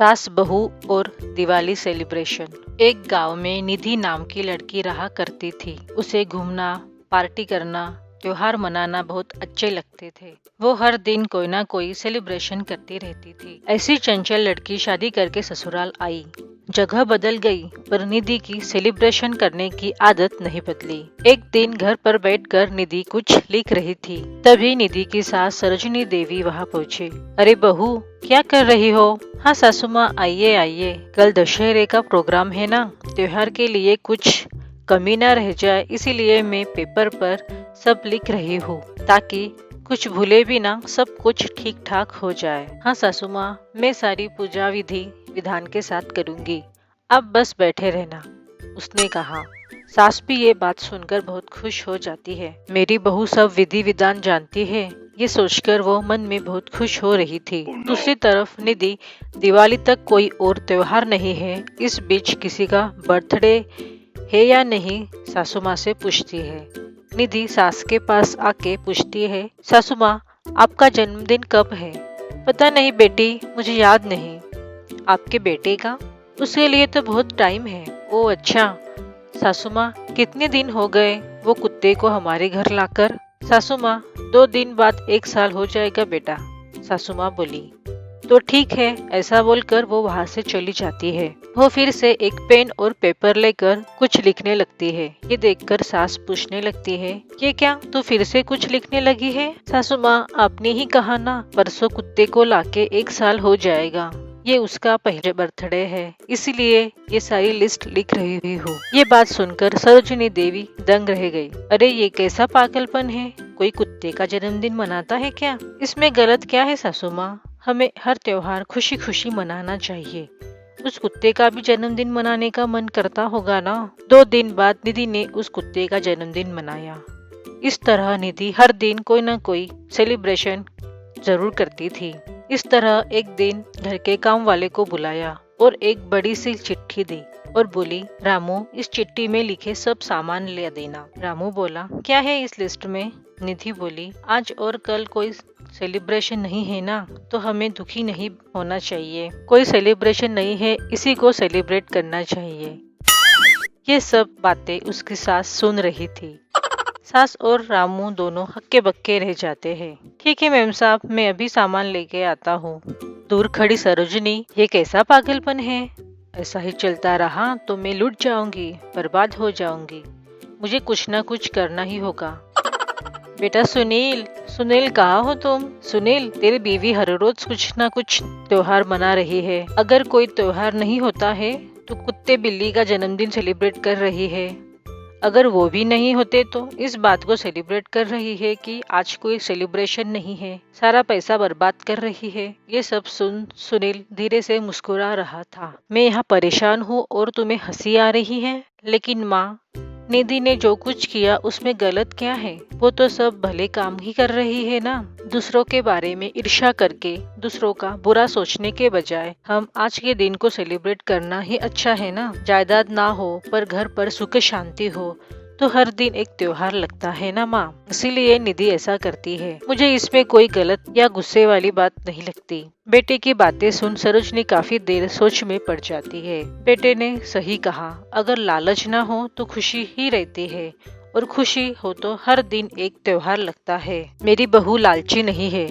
सास बहू और दिवाली सेलिब्रेशन। एक गांव में निधि नाम की लड़की रहा करती थी। उसे घूमना, पार्टी करना, त्योहार मनाना बहुत अच्छे लगते थे। वो हर दिन कोई ना कोई सेलिब्रेशन करती रहती थी। ऐसी चंचल लड़की शादी करके ससुराल आई। जगह बदल गई पर निधि की सेलिब्रेशन करने की आदत नहीं बदली। एक दिन घर पर बैठकर निधि कुछ लिख रही थी। तभी निधि की सास सरोजिनी देवी वहां पहुंची। अरे बहू, क्या कर रही हो? हाँ सासू माँ, आइए आइए। कल दशहरे का प्रोग्राम है ना, त्योहार के लिए कुछ कमी न रह जाए, इसीलिए मैं पेपर पर सब लिख रही हूँ ताकि कुछ भूले भी ना, सब कुछ ठीक ठाक हो जाए। हाँ सासू माँ, मैं सारी पूजा विधि विधान के साथ करूँगी, आप बस बैठे रहना, उसने कहा। सास भी ये बात सुनकर बहुत खुश हो जाती है। मेरी बहू सब विधि विधान जानती है, ये सोचकर वो मन में बहुत खुश हो रही थी। दूसरी तरफ निधि, दिवाली तक कोई और त्योहार नहीं है, इस बीच किसी का बर्थडे है या नहीं, सासू माँ से पूछती है। निधि सास के पास आके पूछती है, सासू माँ, आपका जन्मदिन कब है? पता नहीं बेटी, मुझे याद नहीं। आपके बेटे का? उसके लिए तो बहुत टाइम है। ओ अच्छा। सासू माँ, कितने दिन हो गए वो कुत्ते को हमारे घर लाकर? सासू माँ, 2 दिन बाद 1 साल हो जाएगा बेटा, सासू माँ बोली। तो ठीक है, ऐसा बोलकर वो वहाँ से चली जाती है। वो फिर से एक पेन और पेपर लेकर कुछ लिखने लगती है। ये देखकर सास पूछने लगती है, ये क्या, तू फिर से कुछ लिखने लगी है? सासू माँ, आपने ही कहा ना, परसों कुत्ते को लाके 1 साल हो जाएगा। ये उसका पहले बर्थडे है, इसीलिए ये सारी लिस्ट लिख रही हूँ। ये बात सुनकर सरोजिनी देवी दंग रह गई। अरे ये कैसा पागलपन है, कोई कुत्ते का जन्मदिन मनाता है क्या? इसमें गलत क्या है सासू माँ? हमें हर त्योहार खुशी खुशी मनाना चाहिए। उस कुत्ते का भी जन्मदिन मनाने का मन करता होगा ना। 2 दिन बाद निधि ने उस कुत्ते का जन्मदिन मनाया। इस तरह निधि हर दिन कोई ना कोई सेलिब्रेशन जरूर करती थी। इस तरह एक दिन घर के काम वाले को बुलाया और एक बड़ी सी चिट्ठी दी और बोली, रामू, इस चिट्ठी में लिखे सब सामान ले देना। रामू बोला, क्या है इस लिस्ट में? निधि बोली, आज और कल कोई सेलिब्रेशन नहीं है ना, तो हमें दुखी नहीं होना चाहिए। कोई सेलिब्रेशन नहीं है, इसी को सेलिब्रेट करना चाहिए। ये सब बातें उसकी सास सुन रही थी। सास और रामू दोनों हक्के बक्के रह जाते हैं। ठीक है मेम साहब, मैं अभी सामान लेके आता हूँ। दूर खड़ी सरोजिनी, ये कैसा पागलपन है? ऐसा ही चलता रहा तो मैं लुट जाऊंगी, बर्बाद हो जाऊंगी। मुझे कुछ ना कुछ करना ही होगा। बेटा सुनील, सुनील कहाँ हो तुम? सुनील, तेरी बीवी हर रोज कुछ ना कुछ त्योहार मना रही है। अगर कोई त्योहार नहीं होता है तो कुत्ते बिल्ली का जन्मदिन सेलिब्रेट कर रही है। अगर वो भी नहीं होते तो इस बात को सेलिब्रेट कर रही है कि आज कोई सेलिब्रेशन नहीं है, सारा पैसा बर्बाद कर रही है। ये सब सुन सुनील धीरे से मुस्कुरा रहा था। मैं यहाँ परेशान हूँ और तुम्हें हंसी आ रही है, लेकिन माँ, निधि ने जो कुछ किया उसमें गलत क्या है? वो तो सब भले काम ही कर रही है ना। दूसरों के बारे में ईर्ष्या करके, दूसरों का बुरा सोचने के बजाय हम आज के दिन को सेलिब्रेट करना ही अच्छा है ना। जायदाद ना हो पर घर पर सुख शांति हो तो हर दिन एक त्योहार लगता है ना माँ। इसीलिए निधि ऐसा करती है। मुझे इसमें कोई गलत या गुस्से वाली बात नहीं लगती। बेटे की बातें सुन सरोजिनी काफी देर सोच में पड़ जाती है। बेटे ने सही कहा, अगर लालच ना हो तो खुशी ही रहती है, और खुशी हो तो हर दिन एक त्योहार लगता है। मेरी बहू लालची नहीं है,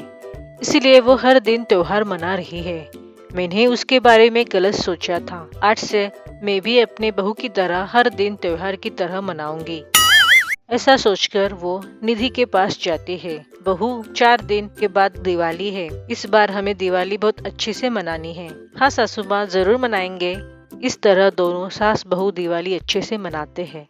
इसीलिए वो हर दिन त्योहार मना रही है। मैंने उसके बारे में गलत सोचा था। आज से मैं भी अपने बहू की तरह हर दिन त्योहार की तरह मनाऊंगी। ऐसा सोचकर वो निधि के पास जाती है। बहू, 4 दिन के बाद दिवाली है, इस बार हमें दिवाली बहुत अच्छे से मनानी है। हाँ सासू माँ, जरूर मनाएंगे। इस तरह दोनों सास बहू दिवाली अच्छे से मनाते हैं।